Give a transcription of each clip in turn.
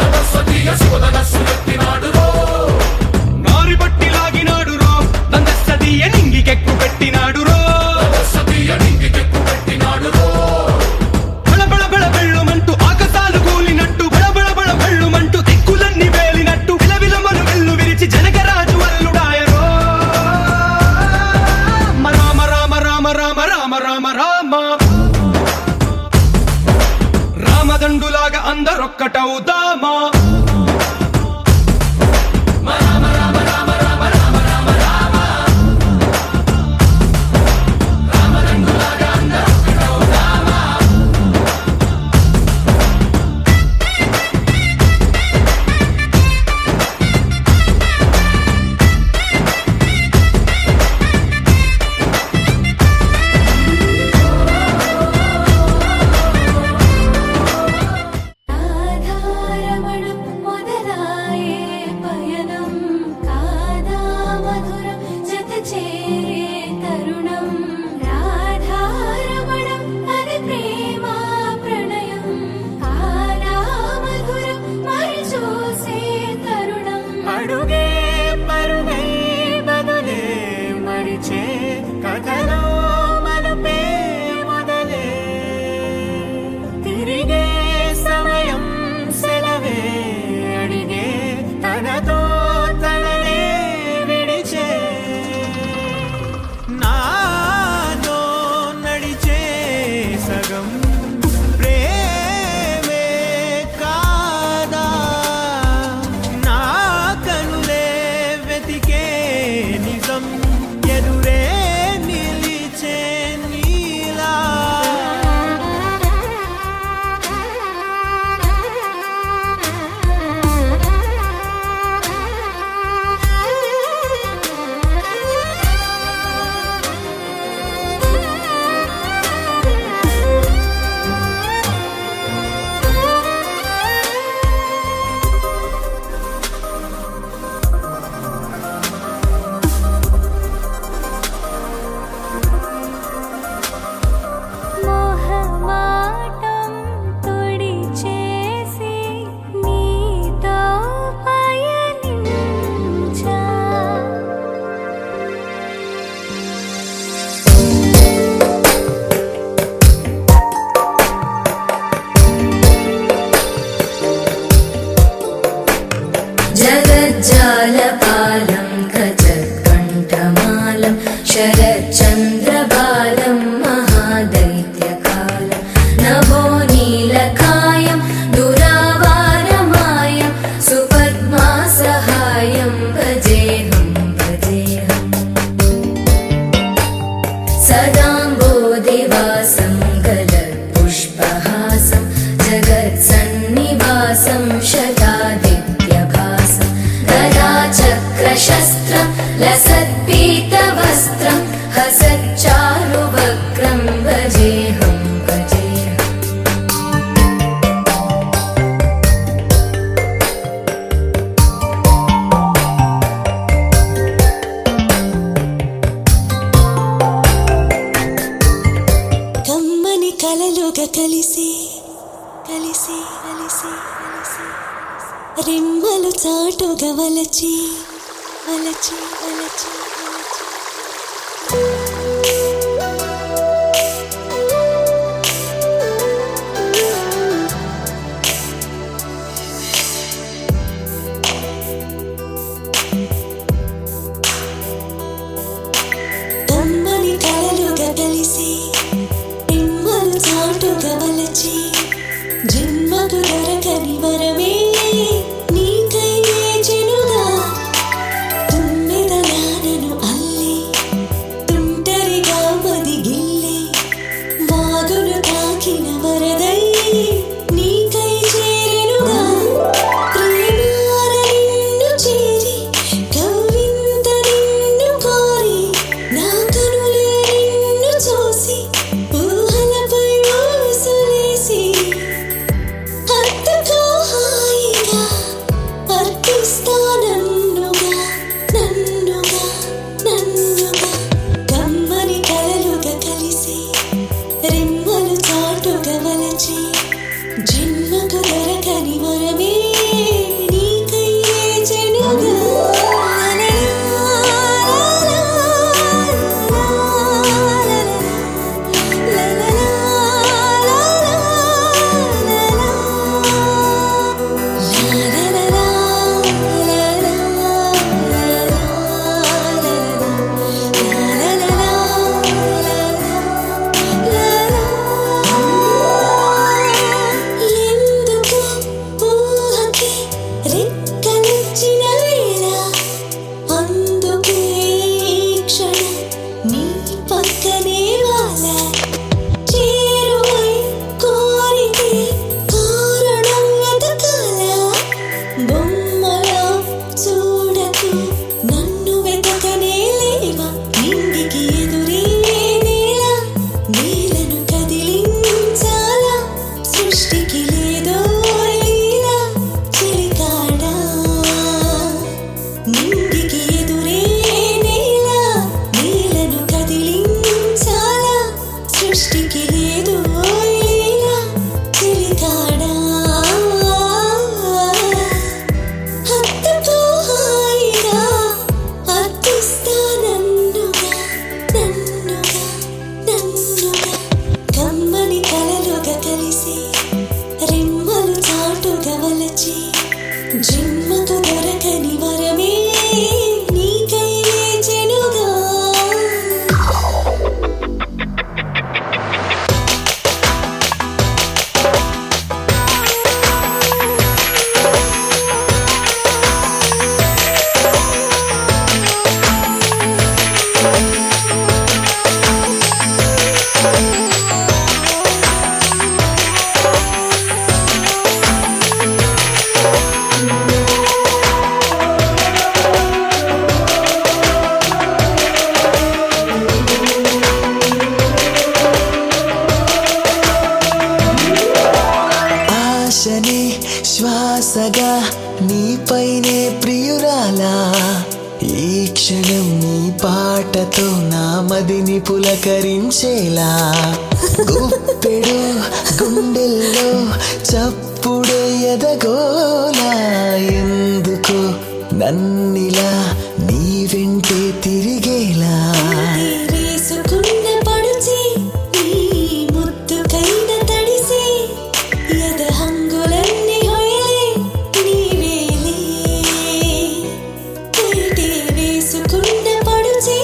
సరస్వతీయ శివధనస్సు ఎత్తినాడురో నారి బట్టి లాగినాడురో దందస్తీయ నింగికెక్కు పెట్టినాడురో బళబళ బళ బెళ్ళుమంటూ ఆకాశాలు కూలినట్టు బళబళ బళ బెళ్ళుమంటూ దిక్కులన్నీ వేలినట్టు విలవిలమలు వెళ్ళు విరిచి జనకరాజు అల్లుడాయరో రామ రామ రామ రామ రామ రామ రామ రామదండులాగా అందరొక్కటవుదామా जगज्जालपालं गजत्कण्ठमालं शरच्चन्द्रबालं महादैत्यकालं नभो नीलकायं दुरावारमायं सुपद्मासहायं भजेऽहं भजेऽहम् सदाम्बोधिवासं गलत्पुष्पहासं जगत्सन्निवासं शतादित्यभासं गदाचक्रशस्त्रं लसत्पीतवस्त्रं हसच्चारुवक्त्रं भजेऽहं भजेऽहम् కమ్మని కలలుగా కలిసి కలిసి కలిసి కలిసి రెమ్మలు చాటుగా వలచి వలచి వలచి కమ్మని కలలుగా కలిసి రెమ్మలు చాటుగా వలచి జన్మకు దొరకని వరమే నీకై వేచెనుగా తుమ్మెదలానను నీపైనే ప్రియురాలా ఈ క్షణం నీ పాటతో నా మదిని పులకరించేలా గుప్పెడు గుండెల్లో చప్పుడే ఎదగోలా ఎందుకు నన్నిలా నీ వెంటే తిరిగేలా వేసుకున్న పడుచి నీ ముద్దుకైన తడిసి ఎద హంగులన్నీ హొయలే నీవేలే తేటే వేసుకున్న పడుచి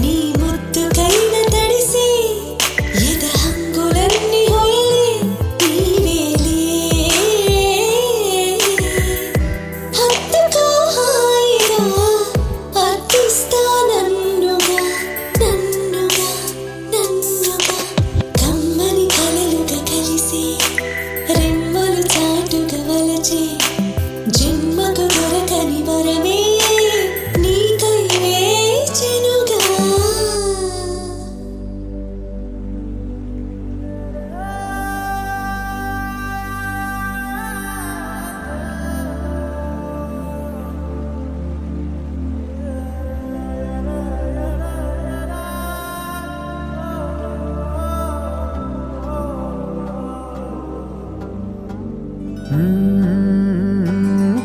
నీ ముద్దుకైన తడిసి ఎద హంగులన్నీ హొయలే నీవేలే హత్తుకో హాయిగా అర్పిస్తా నన్నుగా నన్నుగా నన్నుగా కమ్మని కలలుగా కలిసి రెమ్మలు చాటుగా వలచి జన్మకు దొరకని వరమే నీకై వేచెనుగా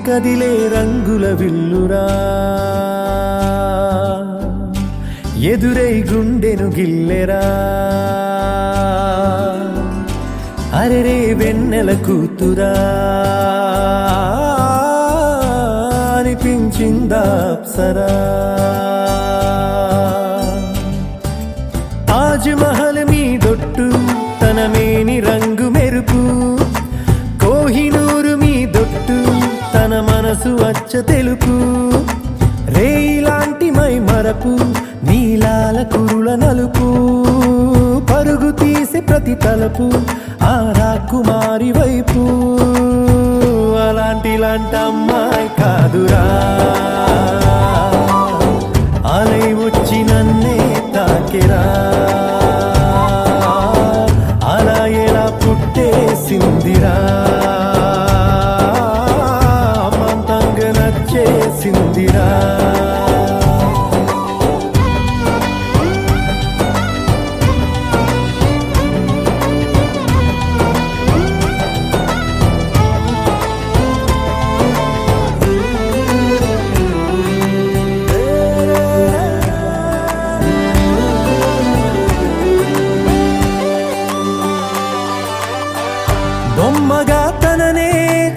కదిలే రంగుల విల్లురా ఎదురై గుండెను గిల్లెరా అరెరే వెన్నెల కూతురా అనిపించిందా అప్సరా తాజ్ మహల్ మీ దొట్టు తన మేని రంగు మెరుపు కోహినూరు మీ దొట్టు తన మనసు అచ్చ తెలుపు రేయిలాంటి మై మరపు నీలాల కురుల నలుపు పరుగు తీసే ప్రతి తలపు ఆ రాకుమారి వైపు అలాంటి అమ్మాయి కాదురా అలై వచ్చి నన్నే తాకిరా అలా ఎలా పుట్టేసిందిరా అమంతంగా నచ్చేసిందిరా బొమ్మగా తననే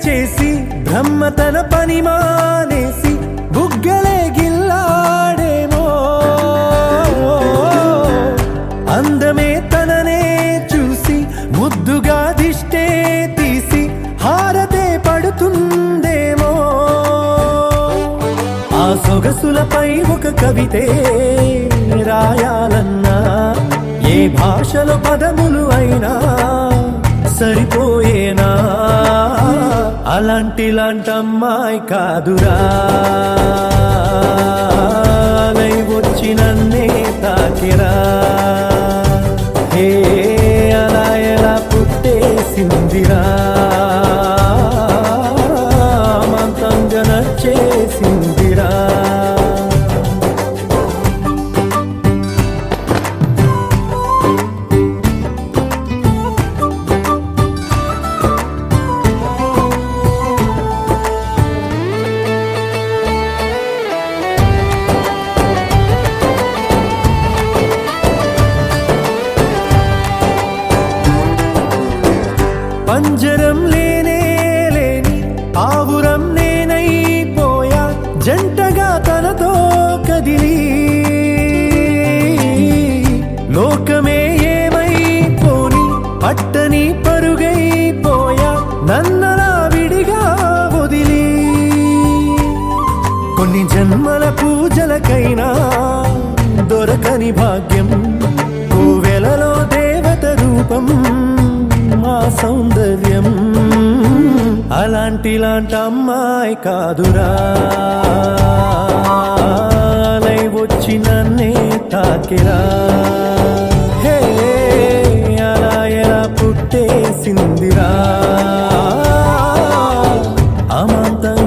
చేసి బ్రహ్మ తన పని మానేసి బుగ్గలే గిల్లాడేమో అందమే తననే చూసి ముద్దుగా దిష్టే తీసి హారతే పడుతుందేమో ఆ సొగసులపై ఒక కవితే రాయాలన్నా ఏ భాషలో పదములు అయినా సరిపోయేనా అలాంటి అమ్మాయి కాదురా అలై వచ్చి నన్నే తాకిరా హే అలా ఎలా పుట్టేసిందిరా అమంతంగా నచ్చేసిందిరా పంజరం లేనే లేని పావురం నేనైపోయా జంటగా తనతో కదిలి లోకమే ఏమైపోని పట్టని పరుగైపోయా నన్నలా విడిగా వదిలి కొన్ని జన్మల పూజలకైనా దొరకని భాగ్యం కోవెలలో దేవత రూపం మా సౌందర్యం అలాంటి అమ్మాయి కాదురా అలై వచ్చి నన్నే తాకిరా హే అలా ఎలా పుట్టేసిందిరా అమంతంగా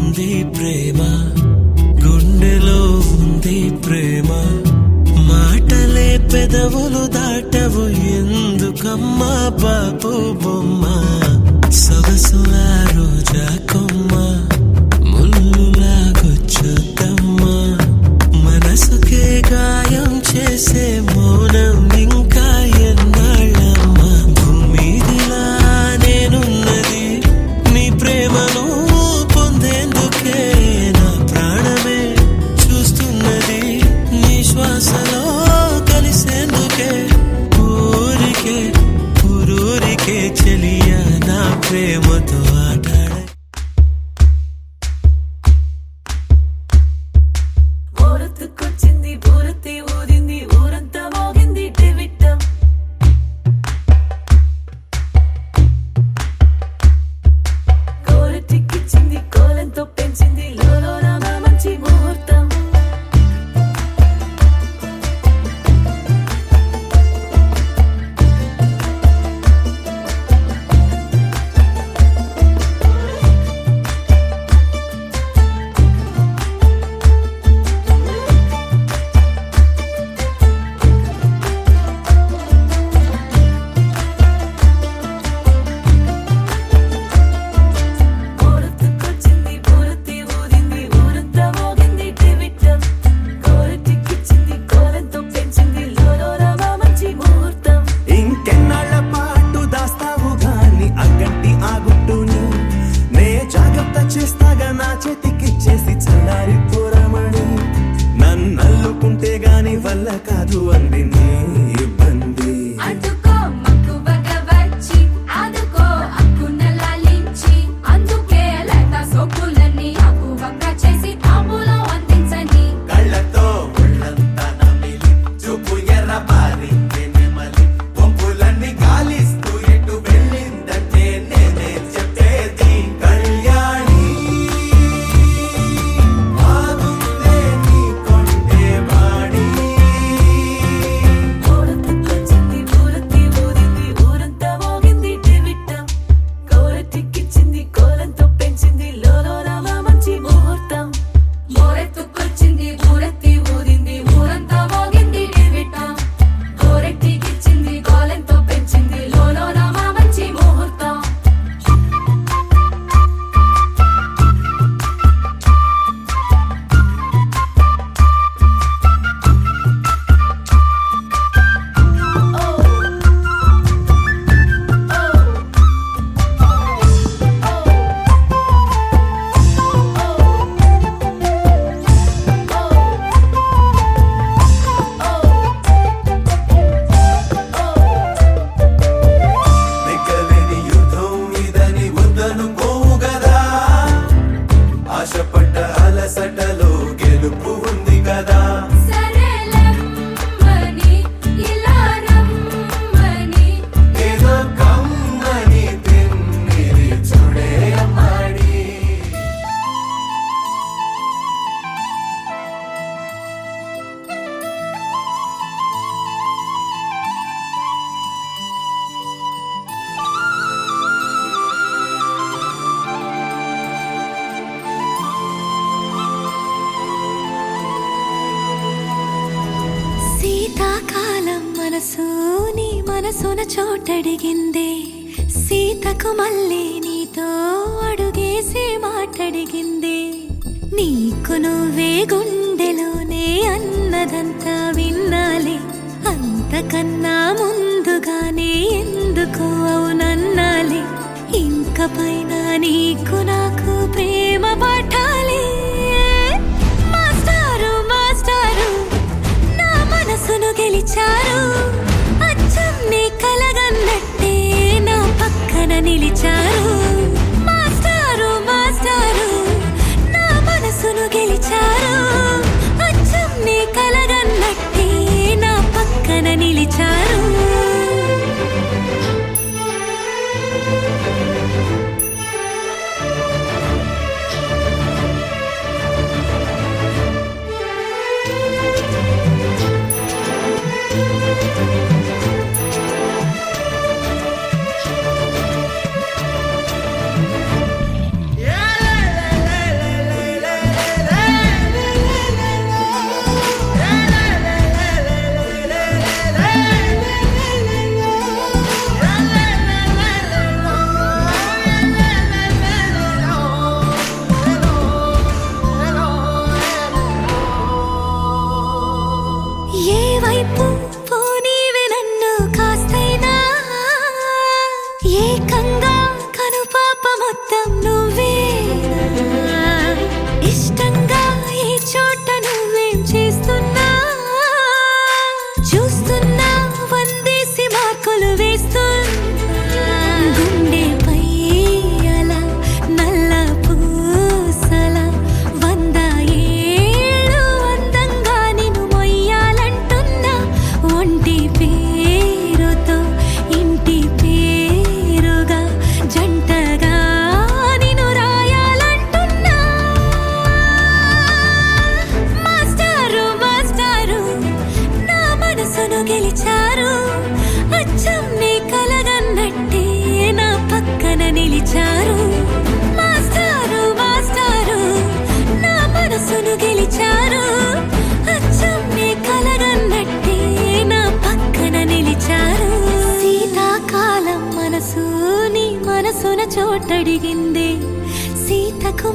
ఉంది ప్రేమ, గుండెలో ఉంది ప్రేమ, మాటలే పెదవులు దాటవు ఎందుకమ్మా బాపు బొమ్మ, సొగసుల రోజా కొమ్మ ముల్లులాగొచ్చుద్దమ్మా, మనసుకే గాయం చేసే మౌనం ఇంకా ఎన్నాళ్ళమ్మా, భూమిదిలా నేనున్నది నీ ప్రేమను పొందేందుకే, నా ప్రాణమే చూస్తున్నది నీ శ్వాసలో కలిసేందుకే, ఊరికే ఊరూరికే చెలియా నా ప్రేమతో ఆటాడ. ఊరొత్తుకొచ్చింది ఊరొత్తి ఊరింది ఊరంతా మోగింది టివిట్టం, కోరెట్టికిచ్చింది కోలంతో పెంచింది లోలోన మంచి ముహూర్తం, ఊరొత్తుకొచ్చింది ఊరొత్తి ఊరింది ఊరంతా మోగింది టివిట్టం, కోరెట్టికిచ్చింది కోలంతో పెంచింది లోలోన మంచి ముహూర్తం. ఇంకెన్నాళ్ళ పాటు దాస్తావు గాని అగ్గంటి ఆ గుట్టుని, నే జాగ్రత్త చేస్తాగా నా చేతికిచ్చేసి చల్లారి పోరమణి, నన్నల్లుకుంటే గాని వల్ల కాదు అంది నీ ఇబ్బంది. అడ్డుకో మక్కువగా వచ్చి ఆదుకో అక్కున లాలించి, అందుకే లేత సోకులన్నీ అక్కువగా చేసి తాంబూలం అందించని, కళ్ళతో ఒళ్ళంతా నమిలి చూపు ఎర్రబారి నెమలి, పొంపులన్నీ గాలిస్తూ ఎటు వెళ్ళిందంటే నేనే చెప్పేది కళ్యాణి, బాగుందే నీ కొండే వాడి. ఊరొత్తుకొచ్చింది ఊరొత్తి ఊరింది ఊరంతా మోగింది టివిట్టం, కోరెట్టికిచ్చింది కోలంతో పెంచింది లోలోన మంచి ముహూర్తం, మోరెత్తుకొచ్చింది ఊరెత్తి ఊరింది ఊరంతా మోగింది టివిట్టం, కోరెట్టికిచ్చింది కోలెంతో పెంచింది లోలోన మంచి ముహూర్తం. నెగ్గలేని యుద్ధం ఇదని వద్దనుకోవు గదా, ఆశపడ్డ అలసటలో గెలుపు ఉంది కదా. సరేలమ్మని ఇలా రమ్మని, ఏదో కమ్మని తిమ్మిరి చూడే అమ్మాడి. శీతాకాలం మనసు నీ మనసున చోటడిగిందే, సీతకు మళ్ళీ నీతో అడుగేసి మాటడిగిందే, నీకు నువ్వే గుండెలోనే అన్నదంతా విన్నాలే, అంతకన్నా ముందుగానే ఎందుకు అవునన్నాలే, ఇంక పైన నీకు నాకు ప్రేమ పాఠాలే. మాస్టారు మాస్టారు నా మనసును గెలిచారు, అచ్చం నీ కలగన్నట్టే నా పక్కన నిలిచారు, మాస్టారు మాస్టారు నా మనసును గెలిచారు, అచ్చం నీ కలగన్నట్టే నా పక్కన నిలిచారు.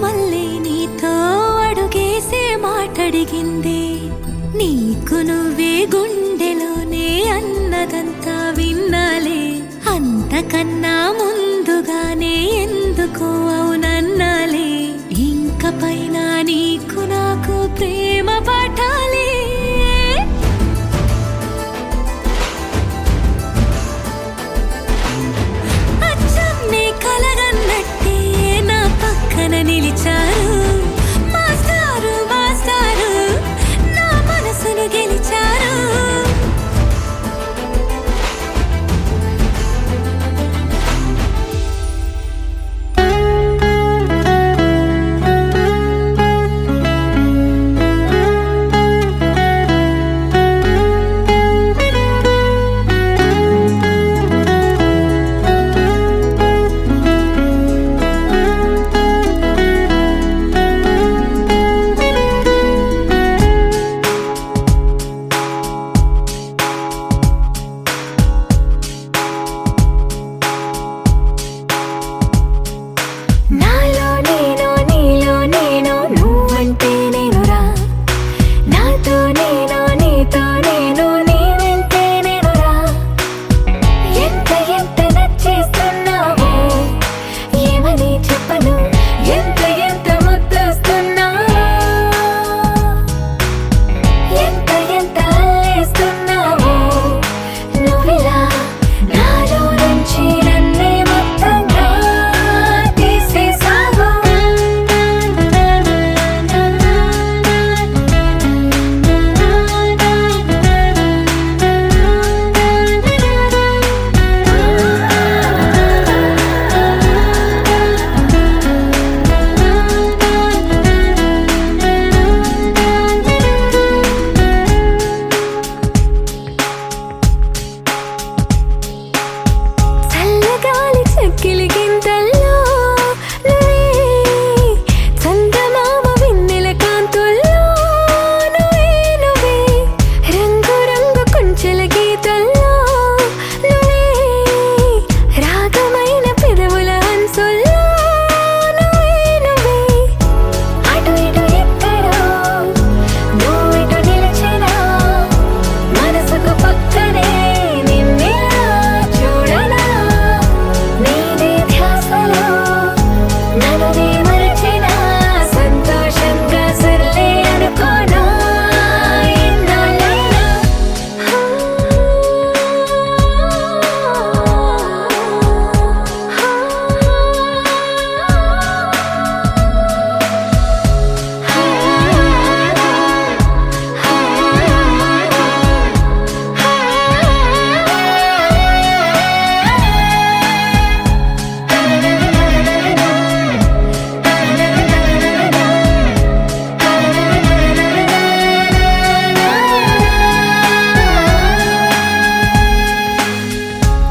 మళ్ళీ నీతో అడుగేసే మాటడిగింది నీకు నువ్వే గుండెలోనే అన్నదంతా విన్నాలే అంతకన్నా ముందుగానే ఎందుకు అవునన్నాలే ఇంక పైన నీకు నాకు ప్రేమ పాఠాలే అచ్చం నీ కలగన్నట్టే నా పక్కన నిలిచారు మాస్టారు మాస్టారు నా మనసును గెలిచారు నాలో నేను నీలో నేను నువ్వంటే నేనురా నాతో నేను నీతో నేను నీ వెంటే నేనురా ఎంత ఎంత నచ్చేస్తున్నావో ఏమని చెప్పను ఎంత ఎంత ముద్దొస్తున్నావో ఎంత ఎంత అల్లేస్తున్నావో నువ్విలా నాలో నుంచి నన్నే మొత్తంగా తీసేసావు చల్లగాలి చెక్కిలి గింతల్లో నువ్వే చందమామ వెన్నెల కాంతుల్లో నువ్వే నువ్వే రంగు రంగు కుంచెల గీతల్లో నువ్వే రాగమైన పెదవుల హంసుల్లో నువ్వే నువ్వే అటు ఇటు ఎక్కడో నువ్వు ఇటు నిలిచినా మనసుకు పక్కనే నిన్నిలా చూడనా నీదే ధ్యాసలో నన్ను నీ మరచినా సంతోషంగా సర్లే అనుకోనా ఎన్నాళ్ళైనా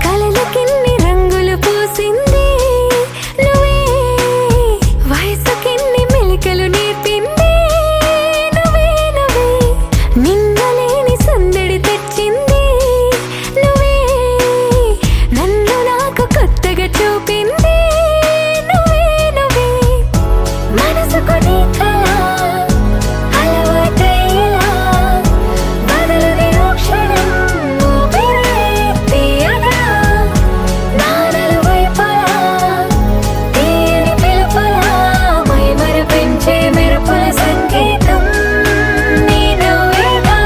కలలకిన్ని రంగులు పూసింది నువ్వే వయసుకిన్ని మెలికలు నేర్పింది నువ్వే నువ్వే నిన్నలేని సందడి తెచ్చింది నువ్వే నన్ను నాకు కొత్తగా చూపింది నువ్వే నువ్వే మనసుకు నీ కళ అలవాటయ్యేలా బదులుది క్షణం ఊపిరే తీయగా నానలు వైపలా తీయని పిలుపులా మైమరపించే మెరుపుల సంగీతం నీ నవ్వేగా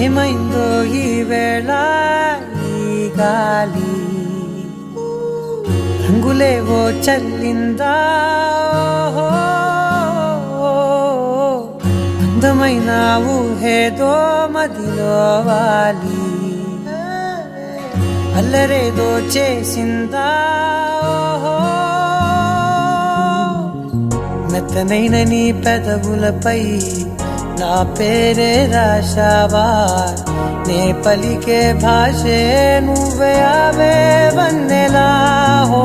ఏమైందో ఈ వేళ ఈ గాలి రంగులేవో చల్లిందా ఓహో అందమైన ఊహేదో మదిలో వాలి అల్లరేదో చేసిందా ఓహో. మెత్తనైన నీ పెదవులపై నా పేరే రాశావా నే పలికే భాషే నువ్వే అవే వన్నెలా హో.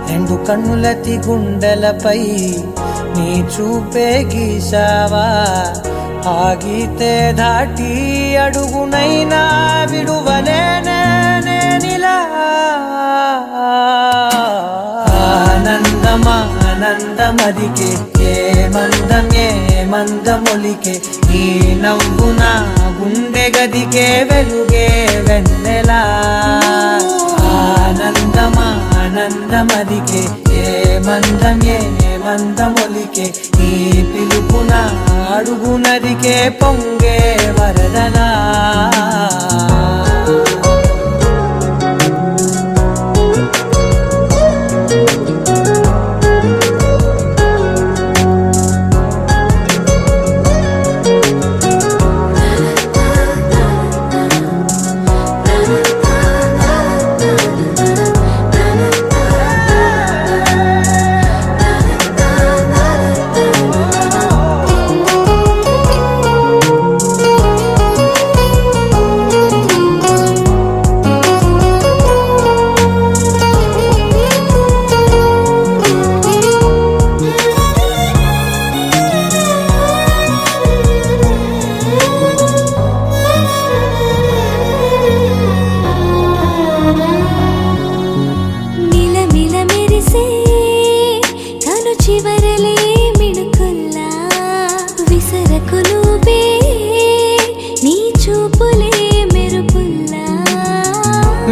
రెండు కన్నులతి గుండెలపై నీ చూపే గీసావా ఆగితే దాటి అడుగునైనా విడువలేనే నేనిలా. ఆనందమా ఆనందమదికే ఏ మందమొలికే ఈ నవ్వున గుండె గదికే వెలుగే వెన్నెలా. ఆనందమా ఆనందమదికే ఏ మందమొలికే ఈ పిలుపున అడుగునదికే పొంగే వరదలా.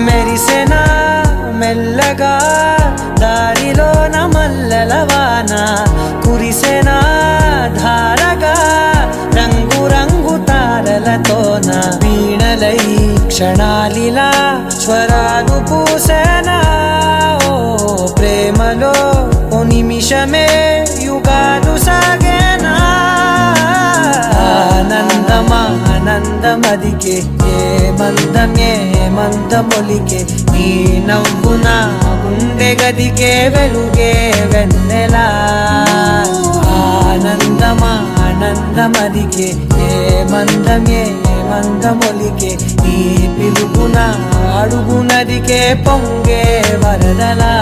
మెరిసెనా మెల్లగా దారిలోన మల్లెలవాన కురిసెనా ధారగా రంగు రంగు తారలతోన వీణలై క్షణాలిలా స్వరాలు పూసెనా ఓ ప్రేమలో ఓ నిమిషమే యుగాలు సాగేనా. ఆనందమా ఆనందమదికే ఏ మందమొలికే నీ నవ్వున గుండె గదికే వెలుగే వెన్నెలా. ఆనందమా ఆనందమదికే ఏ మందమొలికే నీ పిలుపున అడుగునదికే పొంగే వరదలా.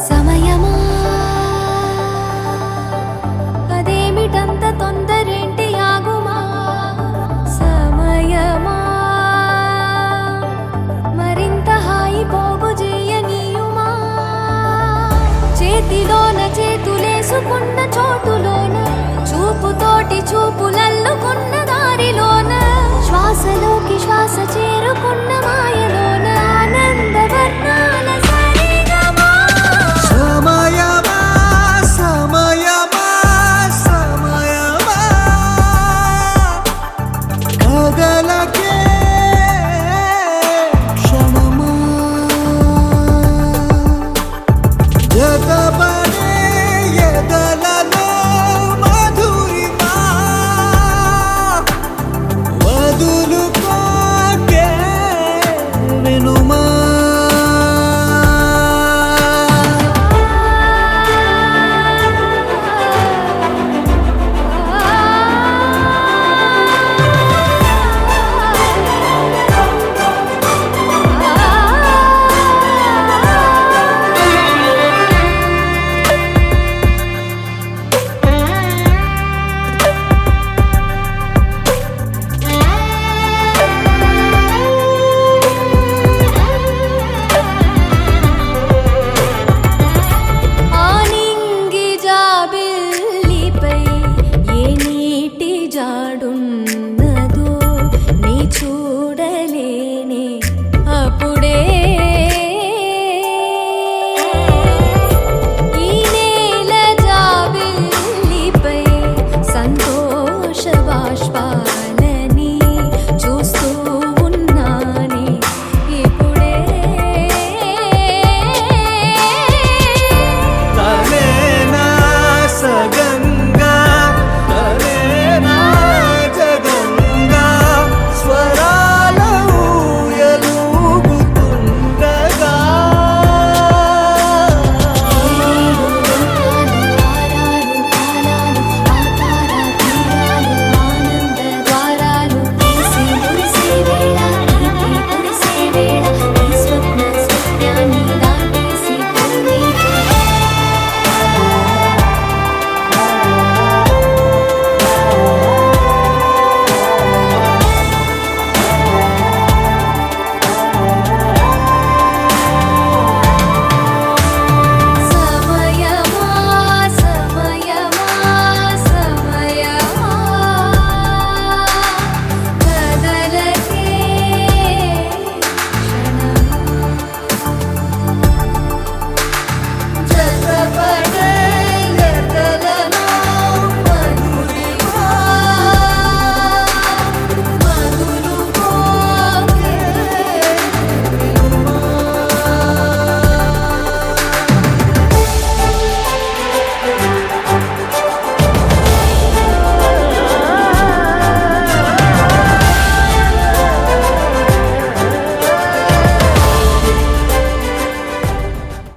సమయమా అదేమిటంత తొందరేంటి ఆగుమా. సమయమా మరింత హాయి పోగు చేయనీయుమా. చేతిలోన చేతులేసుకున్న చోటులోన చూపుతోటి చూపులల్లుకున్న దారిలోన శ్వాసలోకి శ్వాస చేరుకున్న మాయలోన ఆనందవర్ణ